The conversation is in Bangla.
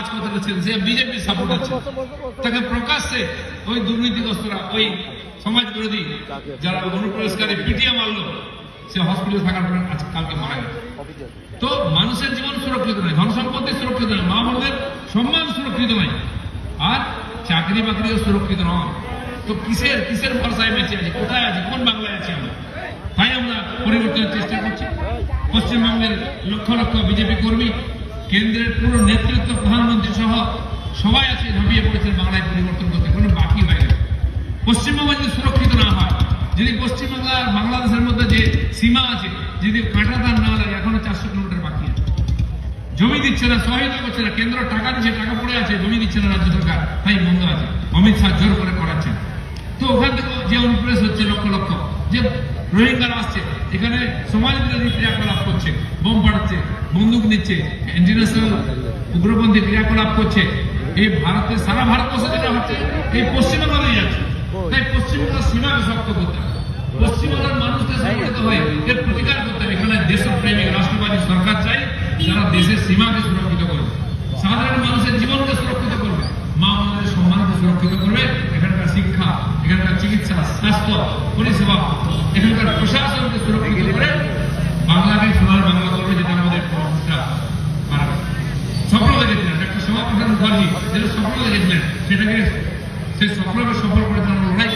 রাজপথে ছিলেন, সে বিজেপি সাপোর্ট আছে, তাকে প্রকাশ্যে ওই দুর্নীতিগ্রস্তরা, ওই সমাজ বিরোধী যারা অনুপ্রবেশকারী পিটিয়ে মারলো, সে হসপিটালে থাকার পরে আজকে কালকে মারা গেল। তো মানুষের জীবন সুরক্ষিত নয়, ধন সম্পত্তি সুরক্ষিত নয়, মা বোনদের সম্মান সুরক্ষিত নয়, আর চাকরি বাকরিও সুরক্ষিত নয়। তো কিসের ভরসায় বেঁচে আছে, কোথায় আছে, কোন বাংলায় আছি আমরা? তাই আমরা পরিবর্তনের চেষ্টা করছি। পশ্চিমবঙ্গের লক্ষ লক্ষ বিজেপি কর্মী, কেন্দ্রের পুরো নেতৃত্ব, প্রধানমন্ত্রী সহ সবাই আছে ঝাঁপিয়ে পড়েছেন বাংলায় পরিবর্তন করতে, কোনো বাকি হয় না। পশ্চিমবঙ্গ যদি সুরক্ষিত না হয়, যদি পশ্চিমবঙ্গ আর বাংলাদেশের মধ্যে যে সীমা আছে যদি কাঁটাতার না লাগে, এখনো 400 কিলোমিটার বাকি আছে। জমি দিচ্ছে না, সহায়তা করছে না, কেন্দ্র টাকা দিচ্ছে, টাকা পড়ে আছে, জমি দিচ্ছে না রাজ্য সরকার, তাই বন্ধ আছে। অমিত শাহ জোর করে করাচ্ছেন। তো ওখান থেকে যে অনুপ্রবেশ হচ্ছে লক্ষ লক্ষ, যে রোহিঙ্গারা আসছে, এখানে সমাজ বিরোধী ক্রিয়াকলাপ করছে, বোম ফাটাচ্ছে, বন্দুক নিচ্ছে, ইন্টারন্যাশনাল উগ্রপন্থী ক্রিয়াকলাপ করছে, এই ভারতের সারা ভারতবর্ষে যেটা হচ্ছে এই পশ্চিমবঙ্গেই যাচ্ছে। তাই পশ্চিমবঙ্গের সীমাকে শক্ত করতে হবে, পশ্চিমবঙ্গের মানুষকে সংগঠিত হয়ে এর প্রতিকার করতে হবে। এখানে দেশপ্রেমিক রাষ্ট্রবাদী সরকার চাই, যারা দেশের সীমাকে সুরক্ষিত করবে, সাধারণ মানুষের জীবনকে সুরক্ষিত করবে, মা বোনদের সম্মানকে সুরক্ষিত করবে, এখানকার শিক্ষা, এখানকার চিকিৎসা, স্বাস্থ্য পরিষেবা, এখানকার প্রশাসনকে সুরক্ষিত করে বাংলাকে সোনার বাংলা করবে, যেটা আমাদের স্বপ্ন দেখেছিলেন ডক্টর শ্যামাপ্রসাদ মুখার্জি, যেটা স্বপ্ন দেখেছিলেন, সেটাকে সেই স্বপ্নকে সফল করে আমরা লড়াই